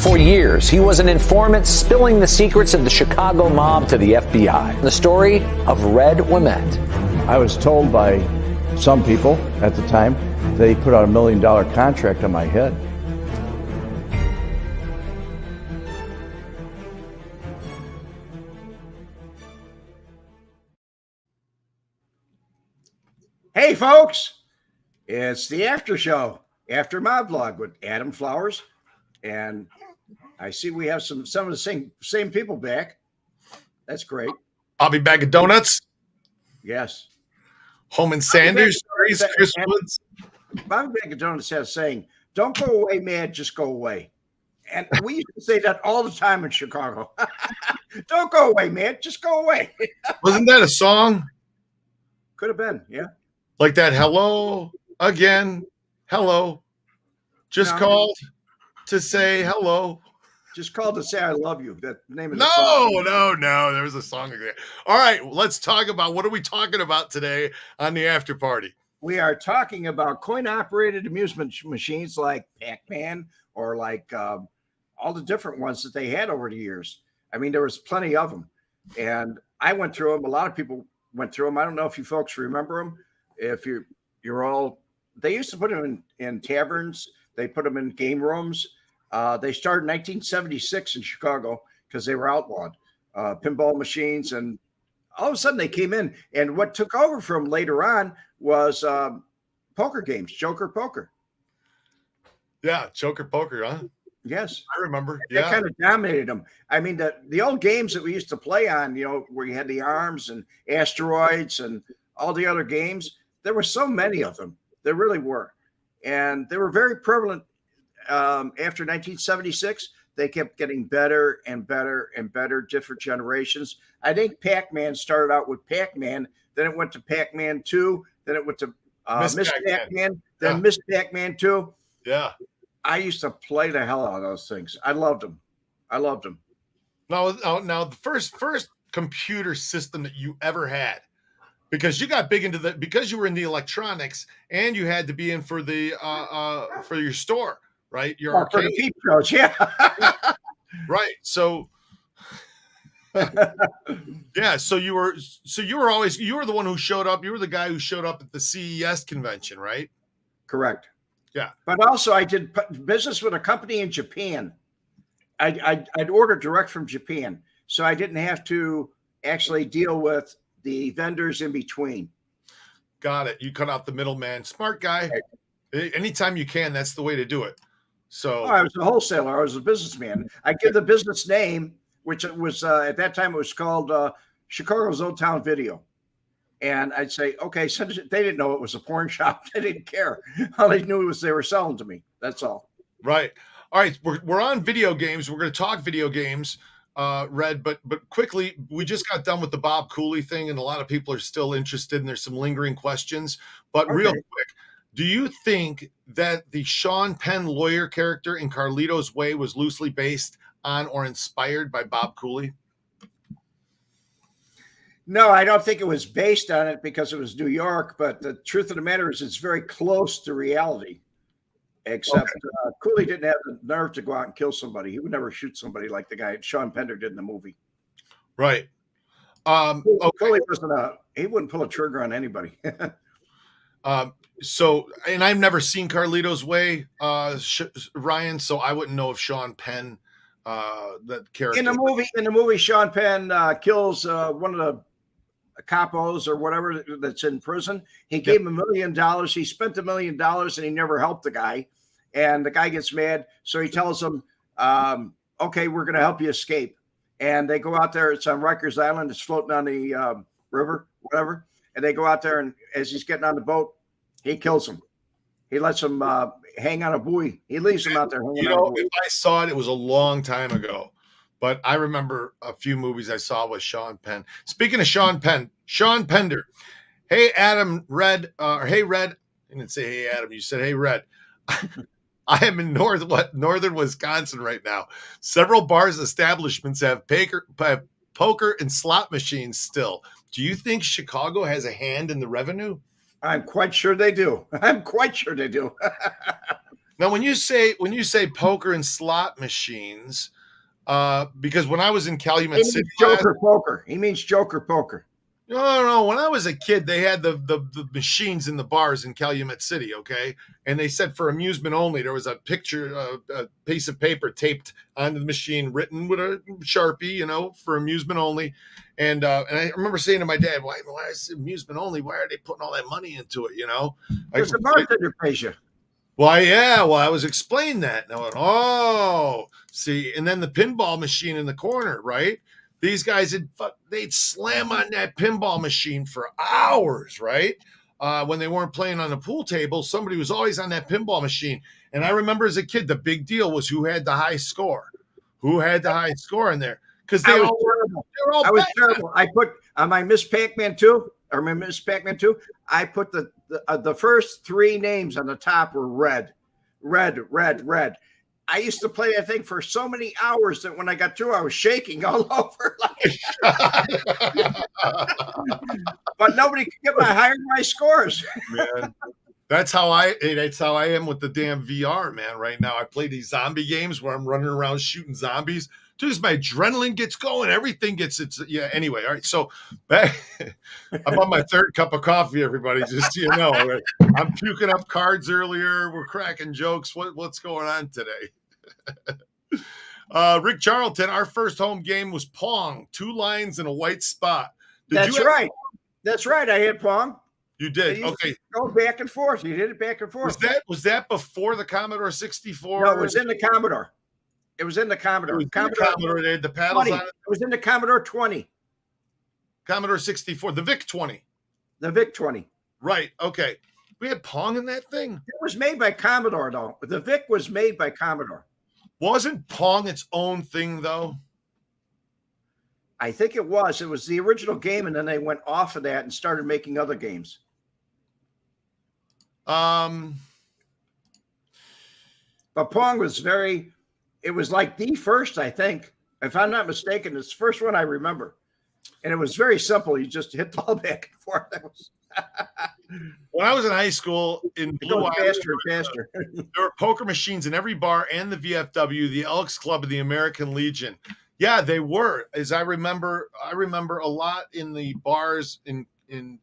For years, he was an informant spilling the secrets of the Chicago mob to the FBI. The story of Red Wemette. I was told by some people at the time that he put out $1 million contract on my head. Hey, folks, it's the after show, After My Vlog with Adam Flowers. And I see we have some of the same people back. That's great. Bobby Bag of Donuts. Yes. Holman Sanders. Chris Woods. Bobby Bag of Donuts has a saying, don't go away mad, just go away. And we used to say that all the time in Chicago. Don't go away, man, just go away. Wasn't that a song? Could have been, yeah. Like that, hello again, hello. Just called to say hello. Just called to say I love you. That name of the song. No. There's a song there. All right, let's talk about what are we talking about today on the after party? We are talking about coin-operated amusement machines like Pac-Man or like all the different ones that they had over the years. I mean, there was plenty of them. And I went through them. A lot of people went through them. I don't know if you folks remember them. If you're all, they used to put them in taverns. They put them in game rooms. They started in 1976 in Chicago because they were outlawed, pinball machines. And all of a sudden they came in. And what took over from later on was poker games, Joker poker. Yeah, Joker poker, huh? Yes. I remember. That kind of dominated them. I mean, the old games that we used to play on, where you had the arms and asteroids and all the other games, there were so many of them. There really were. And they were very prevalent after 1976. They kept getting better and better and better, different generations. I think Pac-Man started out with Pac-Man, then it went to Pac-Man 2, then it went to Miss Pac-Man, then Miss Pac-Man 2. Yeah. I used to play the hell out of those things. I loved them. Now the first computer system that you ever had, because you got big into because you were in the electronics and you had to be in for your store, right? Your arcade. For the peep shows, yeah. Right. So yeah, so you were the one who showed up. You were the guy who showed up at the CES convention, right? Correct. Yeah. But also I did business with a company in Japan. I'd order direct from Japan. So I didn't have to actually deal with the vendors in between. Got it. You cut out the middleman. Smart guy. Right. Anytime you can, that's the way to do it. So I was a wholesaler. I was a businessman. I give the business name, which was at that time it was called Chicago's Old Town Video. And I'd say, okay, so they didn't know it was a porn shop. They didn't care. All they knew was they were selling to me. That's all. Right. All right. We're on video games. We're going to talk video games, Red. But quickly, we just got done with the Bob Cooley thing, and a lot of people are still interested, and there's some lingering questions. But real quick, do you think that the Sean Penn lawyer character in Carlito's Way was loosely based on or inspired by Bob Cooley? No, I don't think it was based on it because it was New York, but the truth of the matter is it's very close to reality, except Cooley didn't have the nerve to go out and kill somebody. He would never shoot somebody like the guy Sean Pender did in the movie. Right. Cooley he wouldn't pull a trigger on anybody. So, and I've never seen Carlito's Way, Ryan, so I wouldn't know if Sean Penn, that character. In the movie, Sean Penn kills one of the capos or whatever that's in prison. He gave him $1 million. He spent $1 million and he never helped the guy. And the guy gets mad. So he tells him, okay, we're going to help you escape. And they go out there. It's on Rikers Island. It's floating on the river, whatever. And they go out there, and as he's getting on the boat, he kills him. He lets him hang on a buoy. He leaves him out there. If I saw it, it was a long time ago. But I remember a few movies I saw with Sean Penn. Speaking of Sean Penn, Sean Pender. Hey, Adam, Red. Hey, Red. You didn't say hey, Adam. You said hey, Red. I am in northern Wisconsin right now. Several bars establishments have poker and slot machines still. Do you think Chicago has a hand in the revenue? I'm quite sure they do. Now, when you say poker and slot machines, because when I was in Calumet He City, means Joker poker. He means Joker poker. no. When I was a kid, they had the machines in the bars in Calumet City, okay? And they said for amusement only. There was a picture, a piece of paper taped onto the machine, written with a Sharpie, for amusement only. And I remember saying to my dad, why is it amusement only? Why are they putting all that money into it, Because the bartender pays you. Well, yeah. Well, I was explaining that. And I went, oh, see. And then the pinball machine in the corner, right? These guys they'd slam on that pinball machine for hours, right? When they weren't playing on the pool table, somebody was always on that pinball machine. And I remember as a kid, the big deal was who had the high score. Who had the high score in there? Because they were all I was terrible. I put on my Miss Pac-Man 2, or my Miss Pac-Man 2, I put the first three names on the top were red. I used to play that thing for so many hours that when I got through, I was shaking all over. But nobody could get my scores. Man, that's how I am with the damn VR, man. Right now, I play these zombie games where I'm running around shooting zombies. Dude, as my adrenaline gets going, everything gets Anyway, all right. So back, I'm on my third cup of coffee, everybody. Just so you know, right? I'm puking up cards earlier. We're cracking jokes. What's going on today? Rick Charlton, our first home game was Pong, 2 lines and a white spot. That's right. That's right. I had Pong. You did. Okay. Go back and forth. You did it back and forth. Was that before the Commodore 64? No, it was in the Commodore. It was in the Commodore. They had the paddles 20. on it. It was in the Commodore 20. Commodore 64, the VIC 20. The VIC 20. Right. Okay. We had Pong in that thing. It was made by Commodore, though. The VIC was made by Commodore. Wasn't Pong its own thing, though? I think it was. It was the original game, and then they went off of that and started making other games. But Pong was it was like the first, I think. If I'm not mistaken, it's the first one I remember. And it was very simple. You just hit the ball back and forth. When I was in high school in Blue Island, faster and faster. There were poker machines in every bar and the VFW, the Elks Club, and the American Legion. Yeah, they were. As I remember a lot in the bars in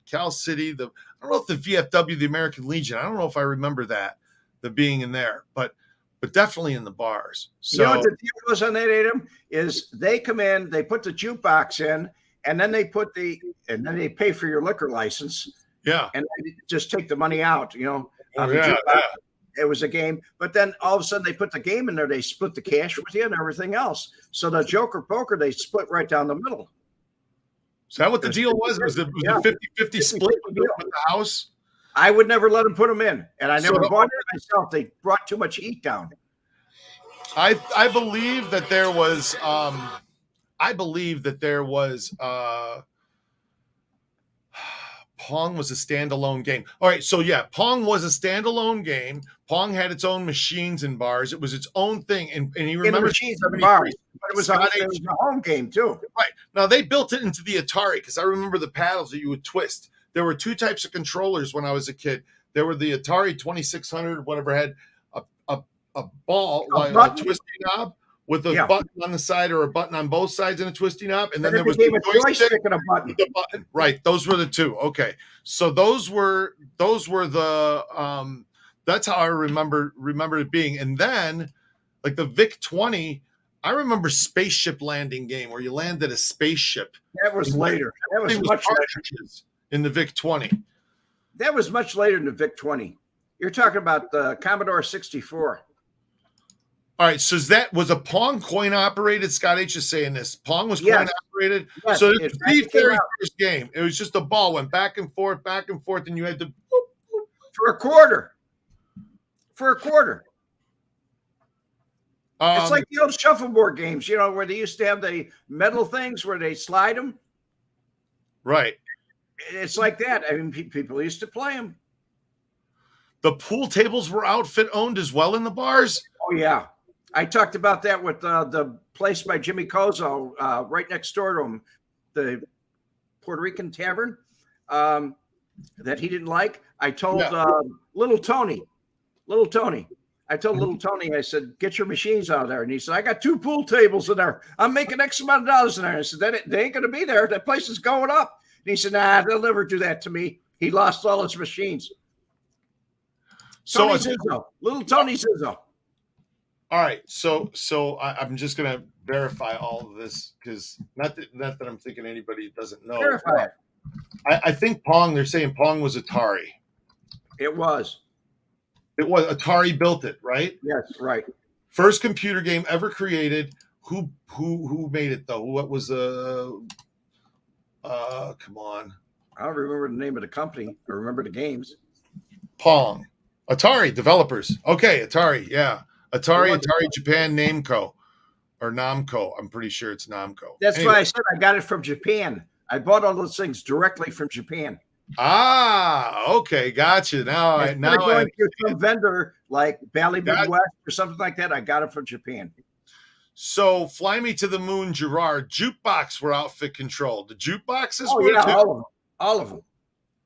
Cal City. I don't know if the VFW, the American Legion. I don't know if I remember the being in there, but definitely in the bars. So, you know what the deal was on that, Adam? Is they come in, they put the jukebox in, and then they pay for your liquor license. Yeah, and they just take the money out. Yeah. It was a game, but then all of a sudden they put the game in there. They split the cash with you and everything else. So the Joker poker, they split right down the middle. Is that what the deal was? Was it a 50-50 split with the house? I would never let them put them in, and I never bought it myself. They brought too much heat down. I believe that there was Pong was a standalone game. All right, so yeah, Pong was a standalone game. Pong had its own machines and bars. It was its own thing, and you remember machines and bars, but it was a home game too. Right. Now they built it into the Atari because I remember the paddles that you would twist. There were 2 types of controllers when I was a kid. There were the Atari 2600, whatever, had a ball, like a twisty knob with a button on the side or a button on both sides and a twisty knob. And then there was the joystick and a button. The button. Right. Those were the 2. Okay. So those were the that's how I remember it being. And then like the VIC 20, I remember Spaceship Landing game where you landed a spaceship. That was later. That was much later. In the VIC 20. That was much later than the VIC 20. You're talking about the Commodore 64. All right, so was a Pong coin operated? Scott H is saying this. Pong was coin operated. Yes, so it was the very first game. It was just the ball went back and forth, and you had to for a quarter. It's like the old shuffleboard games, where they used to have the metal things where they slide them. Right. It's like that. I mean, people used to play them. The pool tables were outfit owned as well in the bars. Oh yeah. I talked about that with the place by Jimmy Kozo, right next door to him, the Puerto Rican tavern that he didn't like. I told Little Tony, I told little Tony, I said, get your machines out of there. And he said, I got 2 pool tables in there. I'm making X amount of dollars in there. I said, they ain't going to be there. That place is going up. And he said, nah, they'll never do that to me. He lost all his machines. So Little Tony Zizzo. All right, so I'm just gonna verify all of this because not that I'm thinking anybody doesn't know. Verify it. I think Pong. They're saying Pong was Atari. It was. It was Atari built it, right? Yes, right. First computer game ever created. Who made it though? What was come on. I don't remember the name of the company. I remember the games. Pong. Atari developers. Okay, Atari. Yeah. Atari Japan Namco or Namco. I'm pretty sure it's Namco. That's why I said I got it from Japan. I bought all those things directly from Japan. Ah, okay, gotcha. Now going to some vendor like Bally Midwest or something like that. I got it from Japan. So, Fly Me to the Moon, Gerard. Jukebox were outfit controlled. The jukeboxes were too? All of them.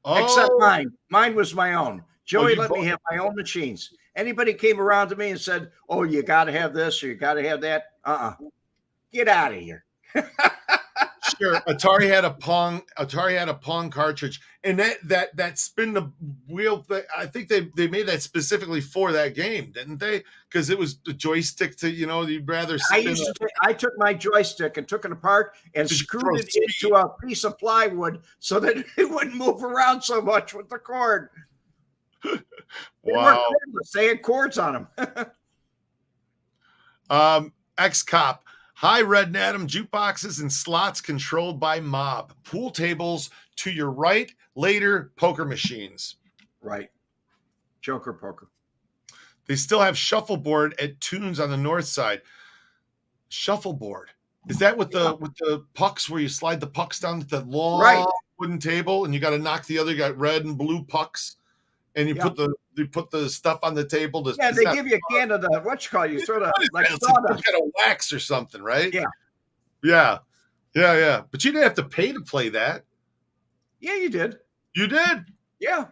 Except mine. Mine was my own. Joey let me have my own machines. Anybody came around to me and said, oh, you got to have this or you got to have that. Get out of here. Sure. Atari had a Pong cartridge. And that spin the wheel thing, I think they made that specifically for that game, didn't they? Because it was the joystick to, you'd rather spin I took my joystick and took it apart and screwed it into a piece of plywood so that it wouldn't move around so much with the cord. Wow. They had cords on them. Ex-cop. Hi, Red and Adam. Jukeboxes and slots controlled by mob. Pool tables to your right. Later, poker machines. Right. Joker poker. They still have shuffleboard at Tunes on the north side. Shuffleboard. Is that with the pucks where you slide the pucks down to the long wooden table and you got to knock the other? You got red and blue pucks. And you put the stuff on the table. They give you a can of the you throw the like it's kind of wax or something, right? Yeah. But you didn't have to pay to play that. Yeah, you did. You did. Yeah.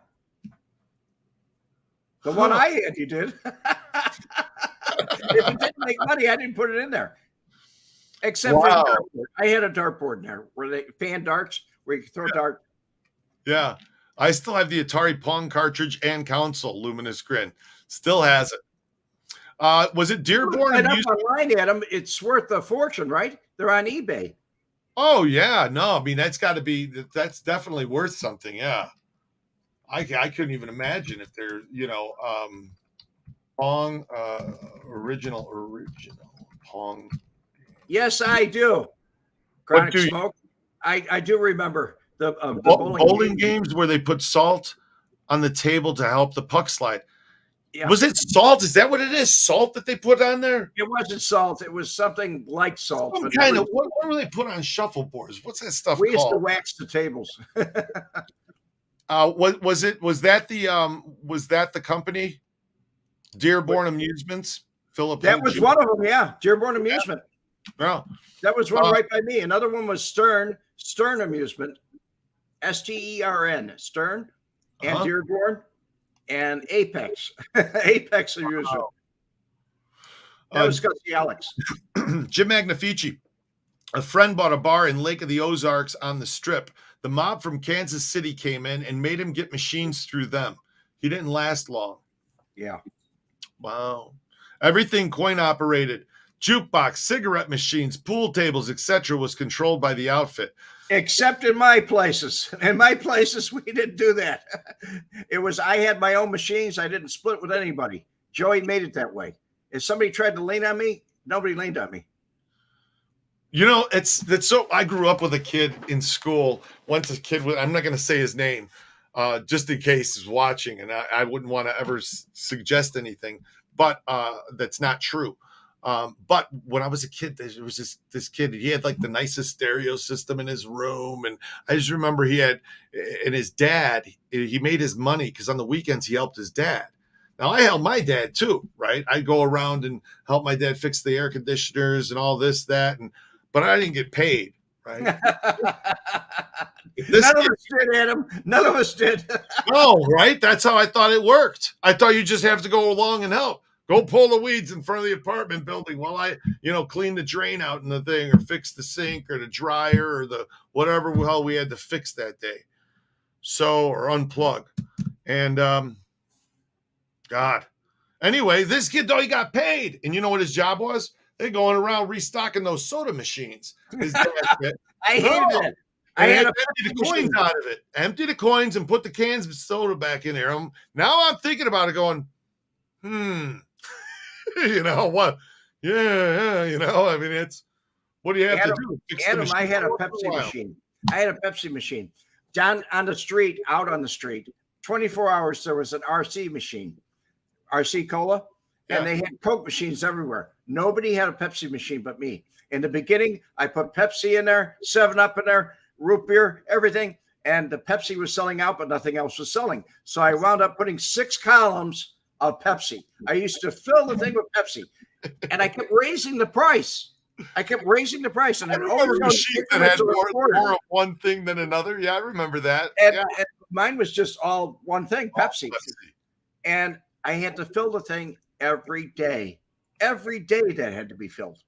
The one I had, you did. If it didn't make money, I didn't put it in there. Except for the dartboard. I had a dartboard in there where they fan darts where you can throw dart. Yeah. I still have the Atari Pong cartridge and console. Luminous Grin still has it. Was it Dearborn? Online, Adam, it's worth a fortune, right? They're on eBay. Oh yeah, no, I mean that's definitely worth something. Yeah, I couldn't even imagine if they're Pong original Pong. Yes, I do. Chronic Smoke. I do remember. The bowling games where they put salt on the table to help the puck slide. Yeah. Was it salt? Is that what it is? Salt that they put on there? It wasn't salt. It was something like salt. Some kind of what do they put on shuffleboards? What's that stuff called? We used to wax the tables. Was that the company? Dearborn Amusements? Philip. That was one of them, yeah. Dearborn Amusement. Yeah. That was one right by me. Another one was Stern Amusement. STERN, Stern, and Dearborn, and Apex. Apex Amusement. That was Gussie Alex. Jim Magnifici. A friend bought a bar in Lake of the Ozarks on the Strip. The mob from Kansas City came in and made him get machines through them. He didn't last long. Yeah. Wow. Everything coin operated. Jukebox, cigarette machines, pool tables, etc. was controlled by the outfit. Except in my places. In my places, we didn't do that. I had my own machines. I didn't split with anybody. Joey made it that way. If somebody tried to lean on me, nobody leaned on me. That's so. I grew up with a kid in school. I'm not going to say his name, just in case he's watching, and I wouldn't want to ever suggest anything, but that's not true. But when I was a kid, there was this kid, he had like the nicest stereo system in his room. And I just remember his dad, he made his money because on the weekends he helped his dad. Now I helped my dad too, right? I'd go around and help my dad fix the air conditioners and all this, that, but I didn't get paid, right? None of us did, Adam. None of us did. No, right? That's how I thought it worked. I thought you just have to go along and help. Go pull the weeds in front of the apartment building while I, clean the drain out in the thing or fix the sink or the dryer or the whatever the hell we had to fix that day. So, or unplug. And, God. Anyway, this kid, though, he got paid. And you know what his job was? They're going around restocking those soda machines. His dad said, I hated it. I had empty the coins out of it. Empty the coins and put the cans of soda back in there. Now I'm thinking about it going, what? Yeah, I mean, it's, what do you have to do? Adam, I had a Pepsi machine. I had a Pepsi machine. Down on the street, out on the street, 24 hours, there was an RC machine, RC Cola, and they had Coke machines everywhere. Nobody had a Pepsi machine but me. In the beginning, I put Pepsi in there, 7-Up in there, root beer, everything, and the Pepsi was selling out, but nothing else was selling. So I wound up putting 6 columns of Pepsi. I used to fill the thing with Pepsi, and I kept raising the price. And then over machines that had more of one thing than another. Yeah, I remember that. And mine was just all one thing, Pepsi. And I had to fill the thing every day. Every day that had to be filled.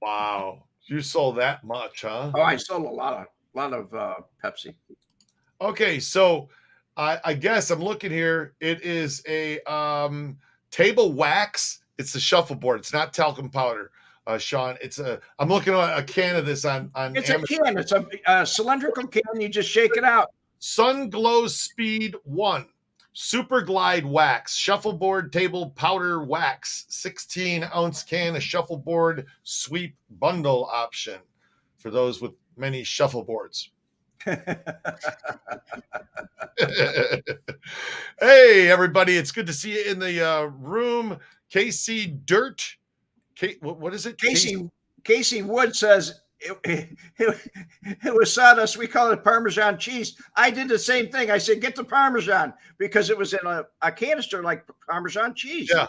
Wow. You sold that much, huh? Oh, I sold a lot of Pepsi. Okay, so I guess I'm looking here. It is a table wax. It's a shuffleboard. It's not talcum powder, Sean. I'm looking at a can of this on It's Amazon. a can. It's a cylindrical can. You just shake it out. Sun Glow Speed 1 Super Glide Wax Shuffleboard Table Powder Wax 16-ounce can, a shuffleboard sweep bundle option for those with many shuffleboards. Hey, everybody. It's good to see you in the room. Casey Dirt. What is it? Casey Wood says it was sawdust. We call it Parmesan cheese. I did the same thing. I said, get the Parmesan because it was in a canister like Parmesan cheese. Yeah.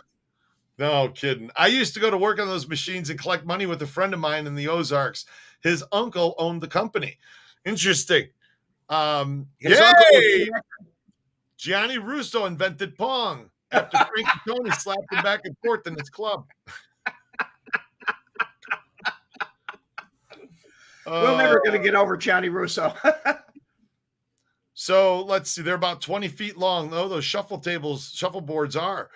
No kidding. I used to go to work on those machines and collect money with a friend of mine in the Ozarks. His uncle owned the company. Interesting. Yay! Gianni Russo invented Pong after Frank and Tony slapped him back and forth in his club. We're never going to get over Gianni Russo. So let's see. They're about 20 feet long. Oh, those shuffleboards are.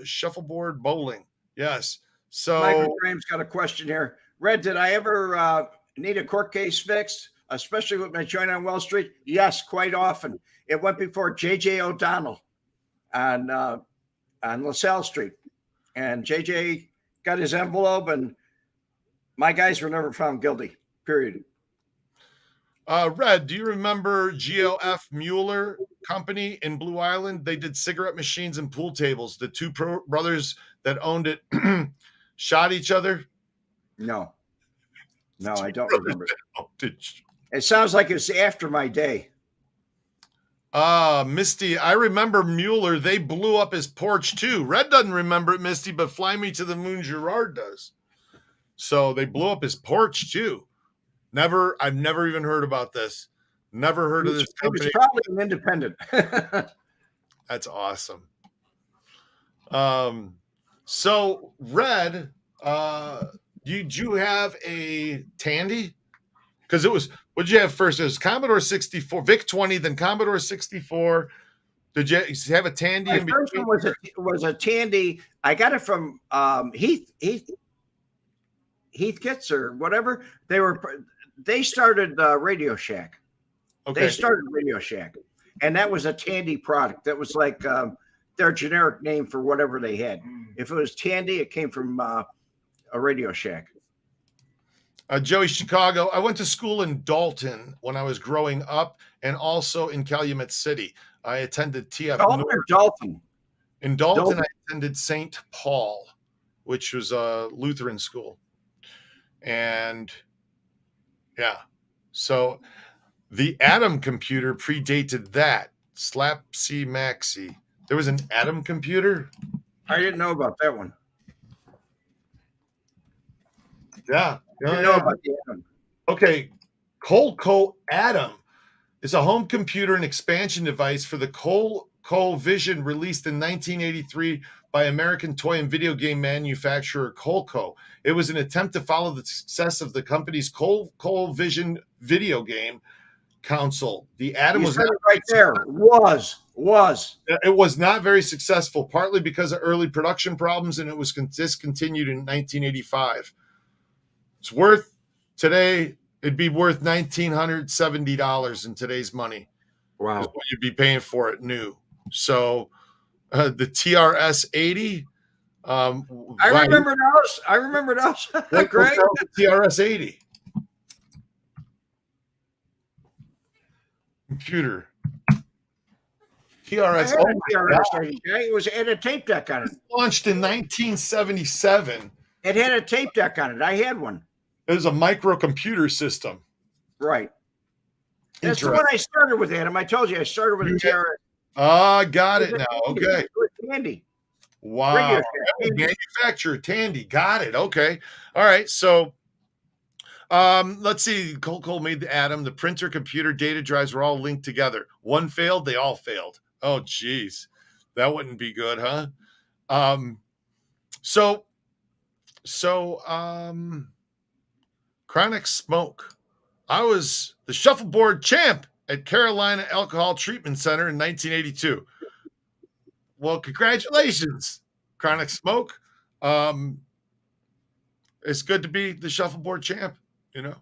Shuffleboard bowling. Yes. So Michael Graham's got a question here. Red, did I ever need a court case fixed, especially with my joint on Wall Street? Yes, quite often. It went before J.J. O'Donnell on LaSalle Street. And J.J. got his envelope, and my guys were never found guilty, period. Red, do you remember G.O.F. Mueller Company in Blue Island? They did cigarette machines and pool tables. The two brothers that owned it shot each other. No, I don't remember. It sounds like it's after my day. Misty, I remember Mueller. They blew up his porch too. Red doesn't remember it, Misty, but Fly Me to the Moon Gerard does. So they blew up his porch too. I've never even heard about this. Never heard of this company. It was probably an independent. That's awesome. So Red, did you have a Tandy? Because what'd you have first? It was Commodore 64, VIC 20, then Commodore 64. Did you have a Tandy? My first one was a Tandy. I got it from Heath Kits or whatever. They started Radio Shack. Okay. They started Radio Shack, and that was a Tandy product. That was like their generic name for whatever they had. If it was Tandy, it came from a Radio Shack. Joey Chicago. I went to school in Dalton when I was growing up, and also in Calumet City. I attended TF Dalton. In Dalton, I attended St. Paul, which was a Lutheran school. And yeah, so the Atom computer predated that. Slapsy Maxi. There was an Atom computer? I didn't know about that one. Yeah. I didn't know about the Atom. Okay. Colco Atom is a home computer and expansion device for the ColeVision, released in 1983 by American toy and video game manufacturer Colco. It was an attempt to follow the success of the company's ColeVision video game console. The Atom You was said not it right there. Was. It was not very successful, partly because of early production problems, and it was discontinued in 1985. It's worth today. It'd be worth $1,970 in today's money. Wow. Is what you'd be paying for it new. So the TRS 80. I remember those. Great. The TRS 80 computer. TRS. It was had a tape deck on it. Launched in 1977. It had a tape deck on it. I had one. It was a microcomputer system. Right. That's the one I started with, Adam. I told you I started with a TRS. Ah, got it now. Okay. Tandy. Wow. Manufacturer Tandy. Got it. Okay. All right. So let's see. Cole made the Atom. The printer, computer, data drives were all linked together. One failed, they all failed. Oh, geez. That wouldn't be good, huh? Chronic Smoke. I was the shuffleboard champ at Carolina Alcohol Treatment Center in 1982. Well, congratulations, Chronic Smoke. It's good to be the shuffleboard champ, you know.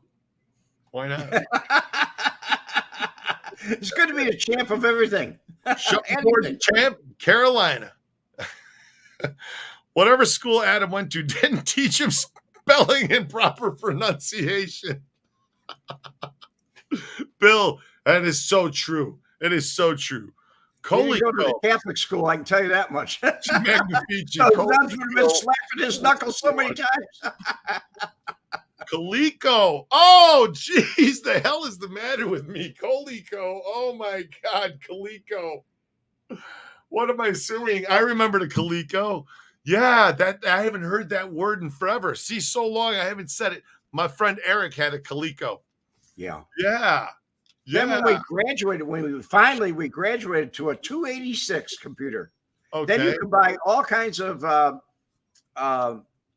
Why not? It's good to be the champ of everything. Shuffleboard champ, Carolina. Whatever school Adam went to didn't teach him spelling and proper pronunciation. Bill, that is so true. It is so true. Go to the Catholic school, I can tell you that much. Those nuns would have been slapping his knuckles so many times. Coleco. Oh, geez, the hell is the matter with me? Coleco. Oh, my God, Coleco. What am I assuming? I remember the Coleco. Yeah, that I haven't heard that word in forever. See, so long I haven't said it. My friend Eric had a Coleco. Yeah. Yeah. Then when we graduated, we graduated to a 286 computer. Okay. Then you could buy all kinds of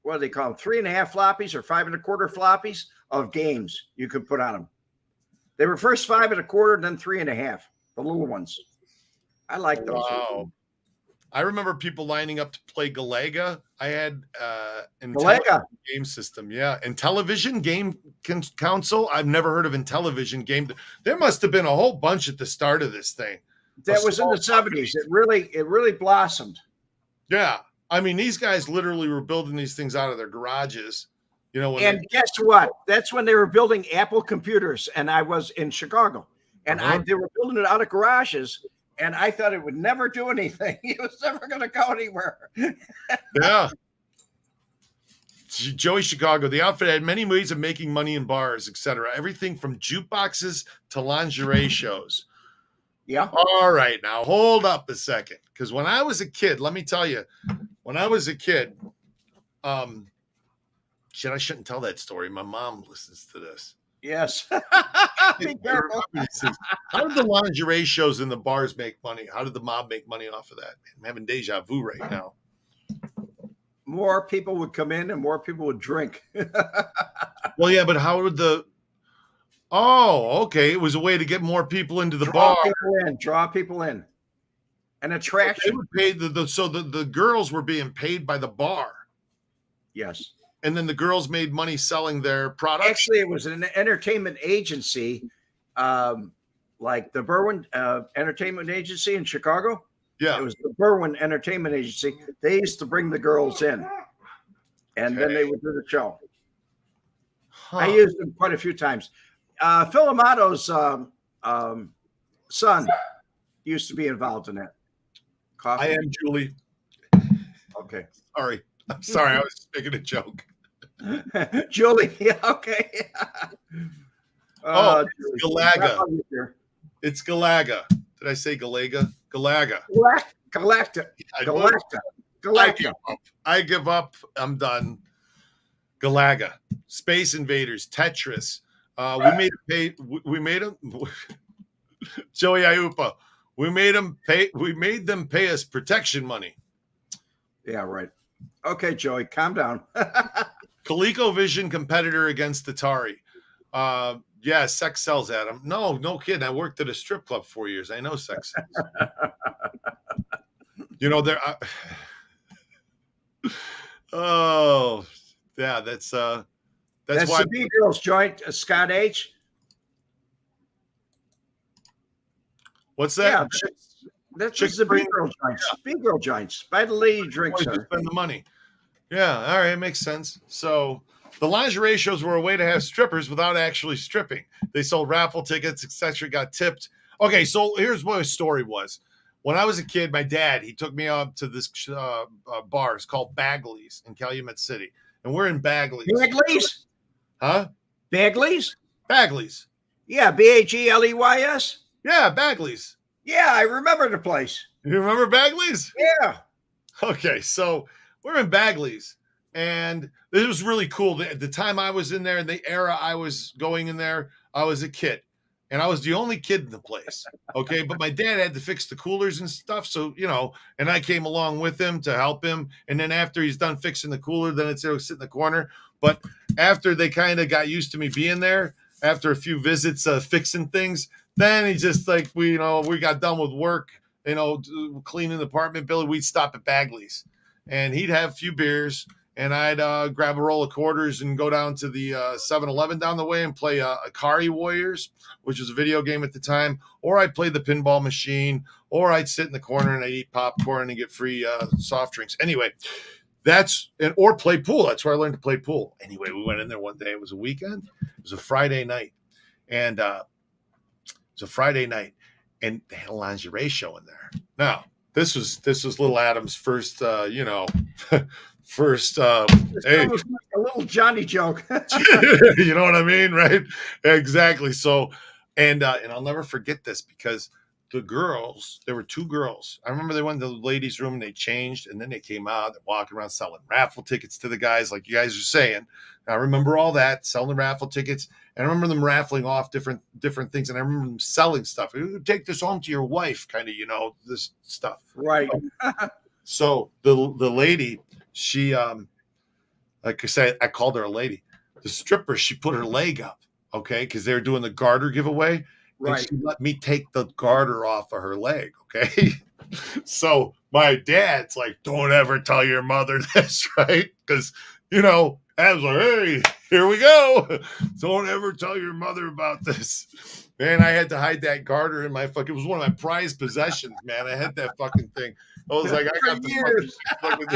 what do they call them? 3.5 floppies or 5 1/4 floppies of games you could put on them. They were first 5 1/4, then 3.5, the little ones. I like those. Wow. I remember people lining up to play Galaga. I had Galaga game system. Yeah. Intellivision game console. I've never heard of Intellivision game. There must have been a whole bunch at the start of this thing. That was in the 70s. It really blossomed. Yeah. I mean, these guys literally were building these things out of their garages. You know, and guess what? That's when they were building Apple computers, and I was in Chicago, and they were building it out of garages. And I thought it would never do anything. It was never going to go anywhere. Yeah. Joey Chicago, the outfit had many ways of making money in bars, etc. Everything from jukeboxes to lingerie shows. Yeah. All right. Now, hold up a second. Because when I was a kid, let me tell you, when I was a kid, I shouldn't tell that story. My mom listens to this. Yes. Be careful. How did the lingerie shows in the bars make money? How did the mob make money off of that? I'm having deja vu right now. More people would come in and more people would drink. Well, yeah, but how would okay. It was a way to get more people into the bar. Draw people in. An attraction. They would pay the girls were being paid by the bar. Yes. And then the girls made money selling their products. Actually, it was an entertainment agency, like the Berwyn Entertainment Agency in Chicago. Yeah. It was the Berwyn Entertainment Agency. They used to bring the girls in, and then they would do the show. Huh. I used them quite a few times. Phil Amato's son used to be involved in that. Coffee. I am Julie. Okay. Sorry. I'm sorry. I was making a joke. Julie. Yeah, okay. It's Galaga. It's Galaga. Did I say Galaga? Galaga. Galacta. I give up. I'm done. Galaga. Space Invaders. Tetris. We made a Joey Iupa. We made them pay. We made them pay us protection money. Yeah, right. Okay, Joey, calm down. ColecoVision competitor against Atari. Yeah, sex sells, Adam. No kidding. I worked at a strip club 4 years. I know sex sells. You know, there. Oh, yeah. That's why the B Girls joint, Scott H. What's that? Yeah, that's the B Girl joints. Yeah. B Girl joints. Buy the lady drinks. Spend the money. Yeah, all right, makes sense. So the lingerie shows were a way to have strippers without actually stripping. They sold raffle tickets, etc. Got tipped. Okay, so here's what my story was. When I was a kid, my dad, he took me up to this bar. It's called Bagley's in Calumet City. And we're in Bagley's. Bagley's? Huh? Bagley's? Bagley's. Yeah, Bagleys? Yeah, Bagley's. Yeah, I remember the place. You remember Bagley's? Yeah. Okay, so we're in Bagley's. And this was really cool. At the time I was in there, in the era I was going in there, I was a kid. And I was the only kid in the place. Okay. But my dad had to fix the coolers and stuff. So, you know, and I came along with him to help him. And then after he's done fixing the cooler, then it's sit in the corner. But after they kind of got used to me being there, after a few visits fixing things, then he just like, we got done with work, cleaning the apartment building. We'd stop at Bagley's and he'd have a few beers. And I'd grab a roll of quarters and go down to the 7-Eleven down the way and play Akari Warriors, which was a video game at the time. Or I'd play the pinball machine, or I'd sit in the corner and I'd eat popcorn and get free soft drinks. Anyway, or play pool. That's where I learned to play pool. Anyway, we went in there one day. It was a weekend. It was a Friday night. And and they had a lingerie show in there. Now, this was little Adam's first, first hey. A little Johnny joke. You know what I mean, right? Exactly. So and I'll never forget this because the girls, there were two girls. I remember they went to the ladies' room and they changed and then they came out, they're walking around selling raffle tickets to the guys, like you guys are saying. I remember all that, selling raffle tickets. And I remember them raffling off different things. And I remember them selling stuff. You take this home to your wife, kind of, this stuff. Right. So the lady, she, like I said, I called her a lady. The stripper, she put her leg up, okay, because they were doing the garter giveaway. Right. And she let me take the garter off of her leg, okay? So my dad's like, don't ever tell your mother this, right? Because, I was like, hey, here we go. Don't ever tell your mother about this. Man, I had to hide that garter in my it was one of my prized possessions, man. I had that fucking thing. I was like, I got the fucking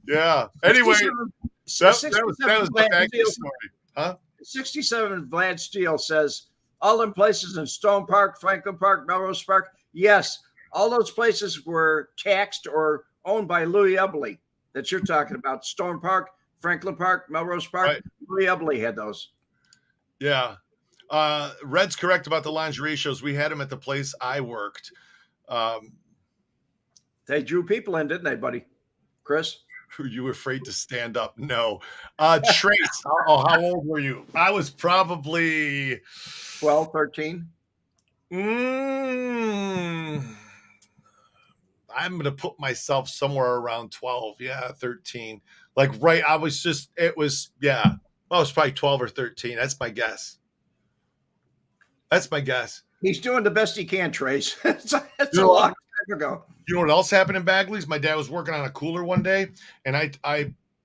yeah. Anyway, that was the back story. Huh? 67 Vlad Steele says, all in places in Stone Park, Franklin Park, Melrose Park. Yes, all those places were taxed or owned by Louis Ubley that you're talking about. Stone Park, Franklin Park, Melrose Park. Right. Louis Ubley had those. Yeah. Red's correct about the lingerie shows. We had them at the place I worked. They drew people in, didn't they, buddy? Chris? You were afraid to stand up? No. Trace, how old were you? I was probably 12, 13. I'm going to put myself somewhere around 12. Yeah, 13. Like, right. I was probably 12 or 13. That's my guess. He's doing the best he can, Trace. It's a long time ago. You know what else happened in Bagley's? My dad was working on a cooler one day, and I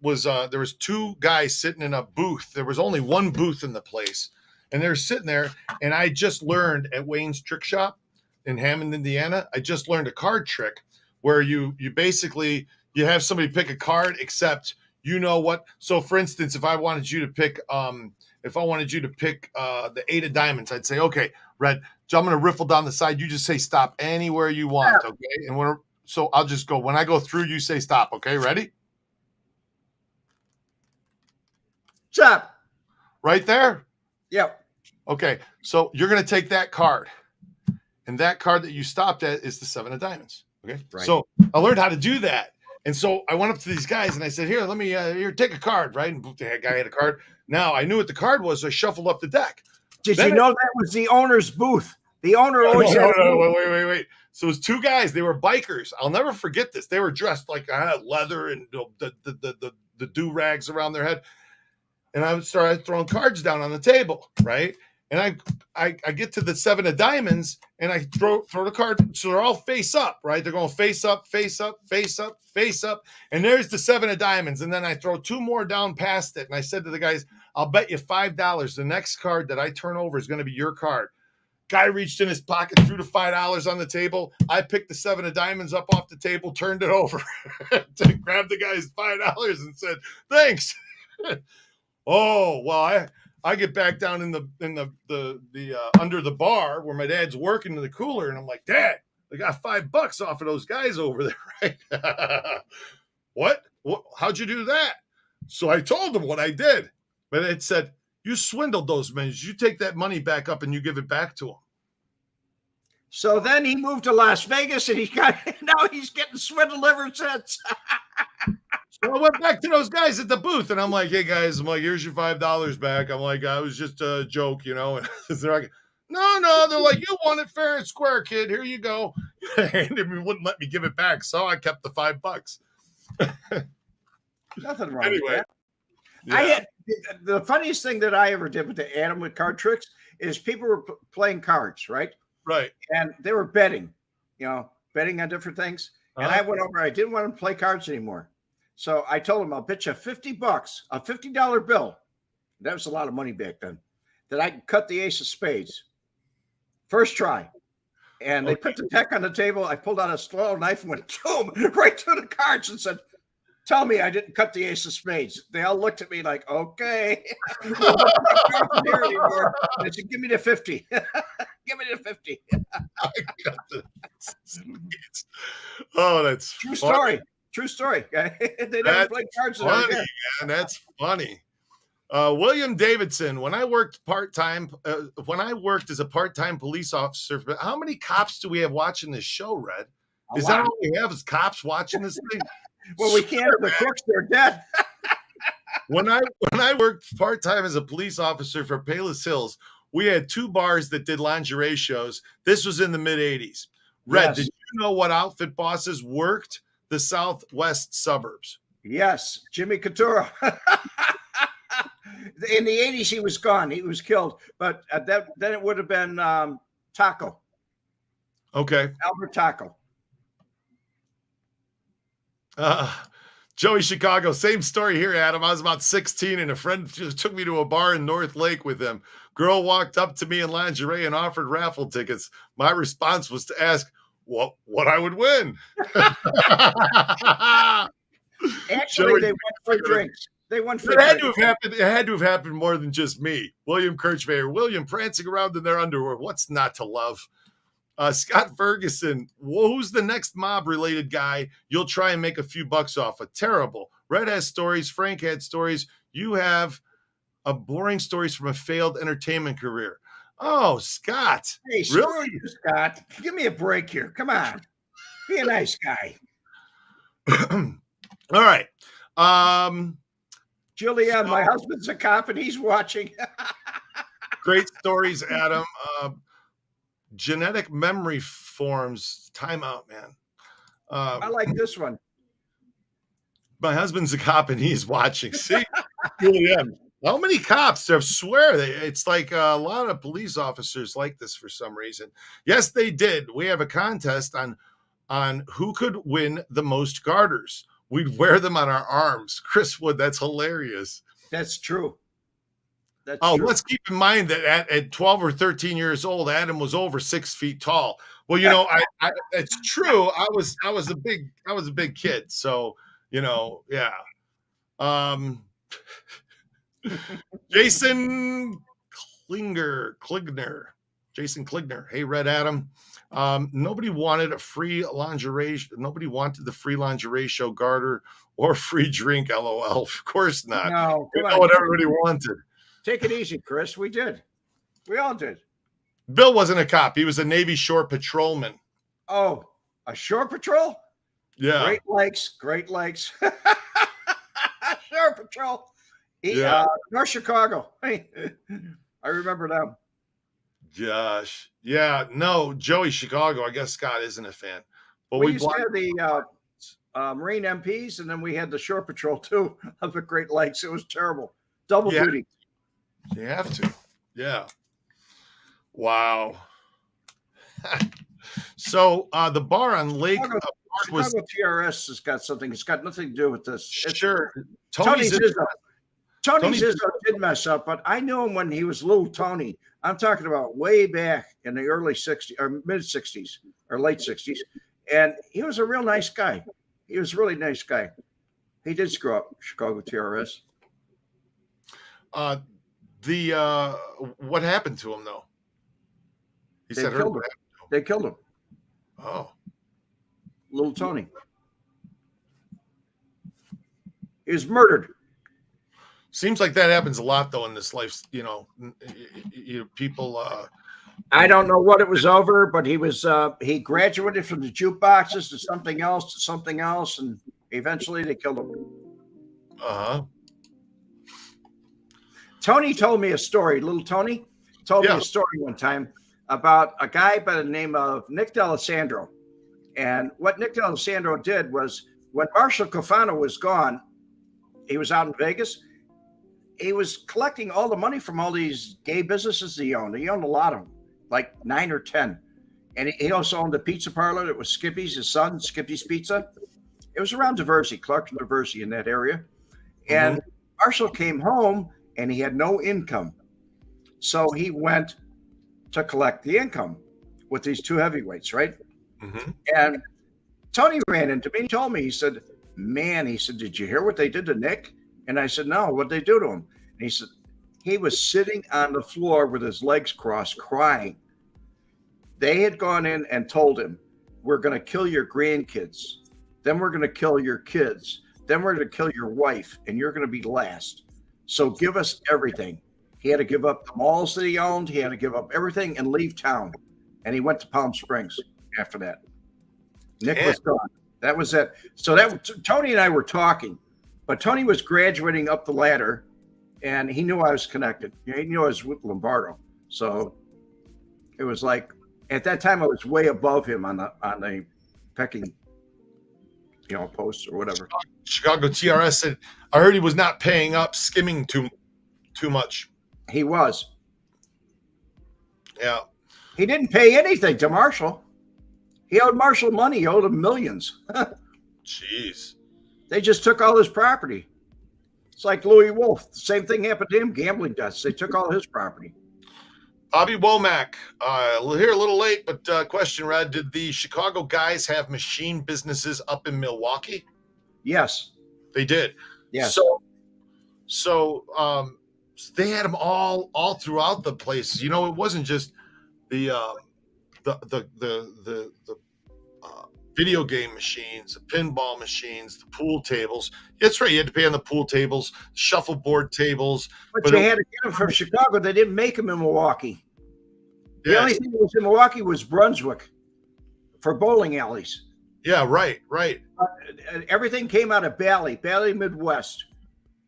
was there was two guys sitting in a booth. There was only one booth in the place, and they were sitting there. And I just learned at Wayne's Trick Shop in Hammond, Indiana. I just learned a card trick where you basically you have somebody pick a card, except you know what. So, for instance, if I wanted you to pick the 8 of diamonds, I'd say, okay, Red, I'm going to riffle down the side. You just say stop anywhere you want, okay? And so I'll just go. When I go through, you say stop, okay? Ready? Stop. Right there? Yep. Okay, so you're going to take that card. And that card that you stopped at is the 7 of diamonds, okay? Right. So I learned how to do that. And so I went up to these guys and I said, here, let me, take a card, right? And the guy had a card. Now I knew what the card was, so I shuffled up the deck. Did you know that was the owner's booth? The owner always had Wait. So it was two guys. They were bikers. I'll never forget this. They were dressed like I had leather and the do-rags around their head. And I started throwing cards down on the table, right? And I get to the 7 of diamonds and I throw the card. So they're all face up, right? They're going face up, face up, face up, face up. And there's the 7 of diamonds. And then I throw 2 more down past it. And I said to the guys, I'll bet you $5. The next card that I turn over is going to be your card. Guy reached in his pocket, threw the $5 on the table. I picked the 7 of diamonds up off the table, turned it over, grabbed the guy's $5 and said, thanks. Oh, well, I get back down in the under the bar where my dad's working in the cooler, and I'm like, Dad, I got $5 off of those guys over there, right? What? How'd you do that? So I told him what I did, but it said, you swindled those men. You take that money back up and you give it back to them. So then he moved to Las Vegas, and now he's getting swindled ever since. So I went back to those guys at the booth, and I'm like, hey, guys, I'm like, here's your $5 back. I'm like, I was just a joke, you know. And they're like, no. They're like, you won it fair and square, kid. Here you go. And they wouldn't let me give it back, so I kept the $5. Nothing wrong Anyway, with that. yeah. The funniest thing that I ever did with Adam with card tricks is people were playing cards, right? Right. And they were betting on different things. And I went over, I didn't want to play cards anymore. So I told him, I'll bet you $50, a $50 bill. That was a lot of money back then. That I could cut the ace of spades. First try. And they put the deck on the table. I pulled out a slow knife and went boom, right through the cards and said, tell me I didn't cut the ace of spades. They all looked at me like, okay. I said, give me the 50. Give me the 50. Oh, that's True funny. story. True story. They never played cards. Funny, man. That's funny. William Davidson. When I worked as a part-time police officer, how many cops do we have watching this show, Red? Is that all we have? Is cops watching this thing? Well, we can't. The crooks, they're dead. When I worked part-time as a police officer for Palos Hills, we had 2 bars that did lingerie shows. This was in the mid-'80s. Red, Yes. Did you know what outfit bosses worked the southwest suburbs? Yes, Jimmy Couture. In the 80s, he was gone. He was killed. But then it would have been Taco. Okay. Albert Taco. Joey Chicago, same story here, Adam. I was about 16 and a friend just took me to a bar in North Lake with him. Girl walked up to me in lingerie and offered raffle tickets. My response was to ask what I would win. Actually, Joey, they won free drinks. They won free It had drinks. it had to have happened more than just me. William Kirchmayer, William prancing around in their underwear. What's not to love? Scott Ferguson, who's the next mob-related guy you'll try and make a few bucks off of? Terrible. Red has stories. Frank had stories. You have a boring stories from a failed entertainment career. Oh, Scott. Hey, Really? screw you, Scott. Give me a break here. Come on. Be a nice guy. All right. Julianne, my husband's a cop and he's watching. Great stories, Adam. Genetic memory forms. Time out, man. I like this one. My husband's a cop and he's watching. See, Julianne. How many cops? I swear, it's like a lot of police officers like this for some reason. Yes, they did. We have a contest on who could win the most garters. We'd wear them on our arms. Chris Wood, that's hilarious. That's true. That's true. Let's keep in mind that at 12 or 13 years old, Adam was over 6 feet tall. Well, you know, I it's true. I was a big kid. So, you know, yeah. Jason Klingner. Jason Klingner. Hey, Red Adam. Nobody wanted the free lingerie show garter or free drink. LOL. Of course not. No, you know what everybody wanted. Take it easy, Chris. We did. We all did. Bill wasn't a cop. He was a Navy shore patrolman. Oh, a shore patrol? Yeah. Great Lakes. Shore patrol. Yeah. North Chicago. I remember them. Gosh. Yeah. No, Joey Chicago. I guess Scott isn't a fan. But We used to have the Marine MPs, and then we had the Shore Patrol too of the Great Lakes. It was terrible. Double Yeah. duty. You have to. Yeah. Wow. So the bar on Lake was Chicago TRS has got something. It's got nothing to do with this. sure. Tony's Izzo. Tony's Izzo did mess up, but I knew him when he was little Tony. I'm talking about way back in the early 60s or mid 60s or late 60s. And he was a real nice guy. He was a really nice guy. He did screw up Chicago TRS. What happened to him though? He They said killed him. They killed him. Oh. Little Tony. He was murdered. Seems like that happens a lot though in this life, people I don't know what it was over, but he was he graduated from the jukeboxes to something else, and eventually they killed him. Uh-huh. Tony told me a story. Little Tony told me a story one time about a guy by the name of Nick D'Alessandro. And what Nick D'Alessandro did was when Marshall Cofano was gone, he was out in Vegas. He was collecting all the money from all these gay businesses he owned. He owned a lot of them, like 9 or 10. And he also owned a pizza parlor that was Skippy's, his son, Skippy's Pizza. It was around Diversey, Clarkson Diversey in that area. And Marshall came home and he had no income. So he went to collect the income with these two heavyweights, right? Mm-hmm. And Tony ran into me and told me, he said, man, he said, did you hear what they did to Nick? And I said, no, what'd they do to him? And he said, he was sitting on the floor with his legs crossed, crying. They had gone in and told him, we're going to kill your grandkids. Then we're going to kill your kids. Then we're going to kill your wife, and you're going to be last. So give us everything. He had to give up the malls that he owned. He had to give up everything and leave town. And he went to Palm Springs after that. Nick was gone. That was it. So Tony and I were talking, but Tony was graduating up the ladder, and he knew I was connected. He knew I was with Lombardo. So it was like, at that time, I was way above him on the pecking, post or whatever. Chicago TRS said, I heard he was not paying up, skimming too much. He was. Yeah. He didn't pay anything to Marshall. He owed Marshall money. He owed him millions. Jeez. They just took all his property. It's like Louis Wolf. The same thing happened to him, gambling debts. They took all his property. Bobby Womack, here a little late, but question, Red, did the Chicago guys have machine businesses up in Milwaukee? Yes. They did. Yes. So they had them all throughout the place. It wasn't just the video game machines, the pinball machines, the pool tables. That's right. You had to pay on the pool tables, shuffleboard tables. But you had to get them from Chicago. They didn't make them in Milwaukee. The only thing that was in Milwaukee was Brunswick for bowling alleys. Yeah, right. Everything came out of Bally Midwest.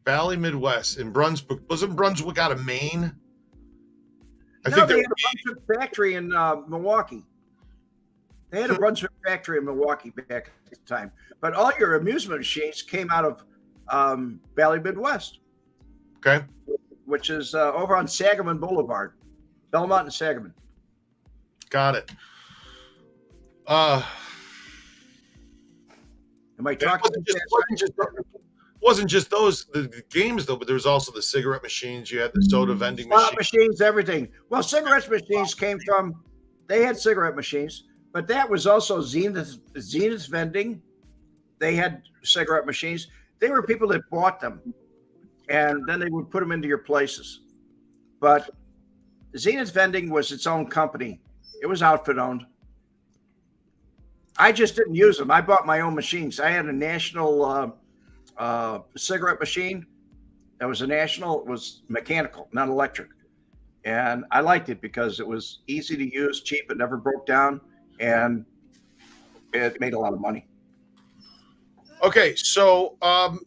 Bally Midwest in Brunswick. Wasn't Brunswick out of Maine? They had a Brunswick factory in Milwaukee. They had a Brunswick factory in Milwaukee back at the time. But all your amusement machines came out of Bally Midwest. Okay. Which is over on Sangamon Boulevard. Belmont and Sangamon. Got it. Am I talking? Wasn't just those the games though, but there was also the cigarette machines. You had the soda vending machines, everything. Well, cigarette machines came from. They had cigarette machines, but that was also Zenith vending. They had cigarette machines. They were people that bought them, and then they would put them into your places. But Zenith vending was its own company. It was outfit owned. I just didn't use them. I bought my own machines. I had a national cigarette machine. That was a national. It was mechanical, not electric. And I liked it because it was easy to use, cheap. It never broke down. And it made a lot of money. Okay. So I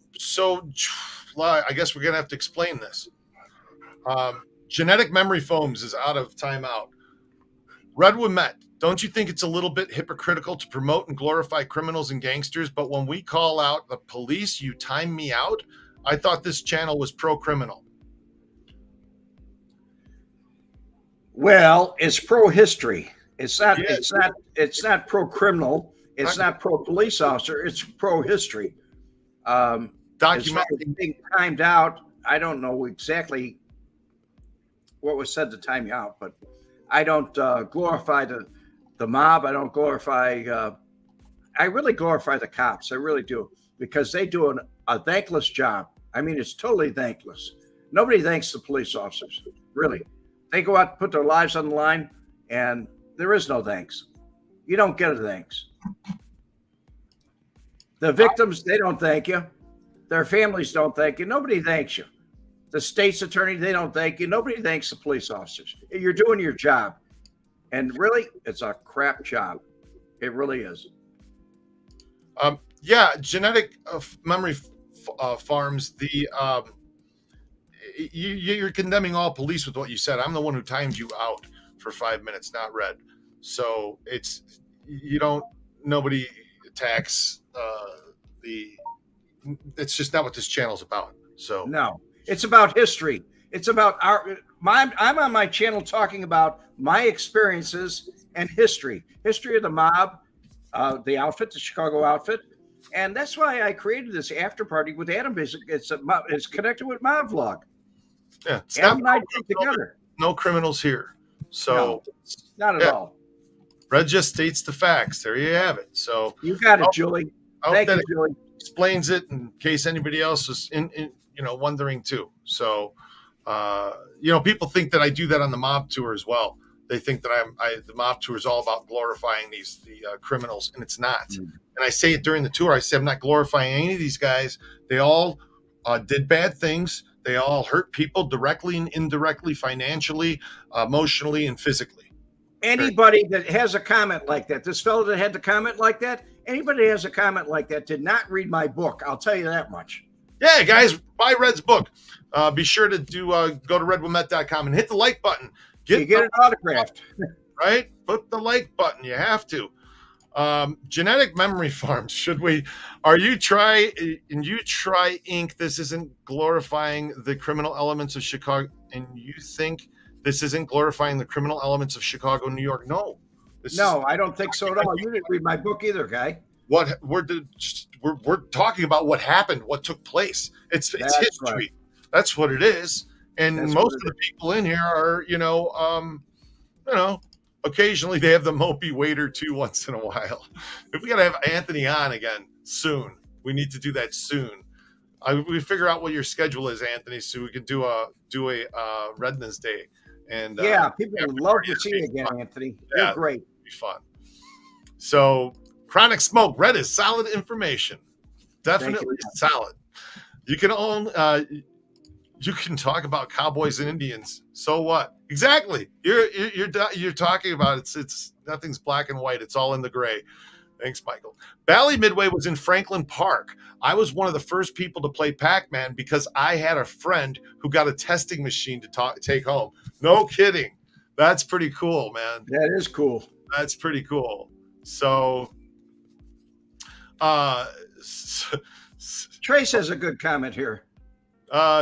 guess we're going to have to explain this. Genetic Memory Foams is out of timeout. Red Wemette, don't you think it's a little bit hypocritical to promote and glorify criminals and gangsters, but when we call out the police, you time me out? I thought this channel was pro-criminal. Well, it's pro-history. It's not. Yeah. It's not. It's not pro-criminal. It's not pro-police officer. It's pro-history. Documenting being timed out. I don't know exactly what was said to time you out, but I don't glorify the mob. I don't glorify. I really glorify the cops. I really do, because they do a thankless job. I mean, it's totally thankless. Nobody thanks the police officers. Really, they go out and put their lives on the line, and there is no thanks. You don't get a thanks. The victims, they don't thank you. Their families don't thank you. Nobody thanks you. The state's attorney, they don't thank you. Nobody thanks the police officers. You're doing your job. And really, it's a crap job. It really is. Yeah, genetic memory farms. You're condemning all police with what you said. I'm the one who timed you out for 5 minutes, not Red. So nobody attacks it's just not what this channel's about. So no, it's about history. It's about I'm on my channel talking about my experiences and history of the mob, the outfit, the Chicago outfit. And that's why I created this after party with Adam. It's connected with Mob Vlog. Yeah, Adam and I did together. No criminals here. So no, not at all. Red just states the facts. There you have it. So you got it, Julie. Thank you, Julie. Explains it in case anybody else was wondering too. So people think that I do that on the mob tour as well. They think that the mob tour is all about glorifying the criminals, and it's not. Mm-hmm. And I say it during the tour. I say I'm not glorifying any of these guys. They all did bad things. They all hurt people directly and indirectly, financially, emotionally, and physically. Anybody that has a comment like that, this fellow that had the comment like that, anybody that has a comment like that did not read my book. I'll tell you that much. Yeah, guys, buy Red's book. Be sure to go to redwemette.com and hit the like button. You get it autographed. Right? Put the like button. You have to. Genetic memory farms. Are you try Inc. This isn't glorifying the criminal elements of Chicago, and you think this isn't glorifying the criminal elements of Chicago, New York? No. I don't think so at all. You didn't read my book either, guy. What we're talking about what happened, what took place. It's history. Right. That's what it is. And most of the people in here are, occasionally they have the mopey waiter too once in a while. If we got to have Anthony on again soon, we need to do that soon. We figure out what your schedule is, Anthony, so we can do a Redman's Day. And people would love to see you again, fun. Anthony. You're great. It'd be fun. So chronic smoke. Red is solid information. Definitely solid. You can you can talk about cowboys and Indians. So what? Exactly. You're talking about it's nothing's black and white. It's all in the gray. Thanks, Michael. Bally Midway was in Franklin Park. I was one of the first people to play Pac-Man because I had a friend who got a testing machine to take home. No kidding. That's pretty cool, man. That is cool. That's pretty cool. So, Trace has a good comment here.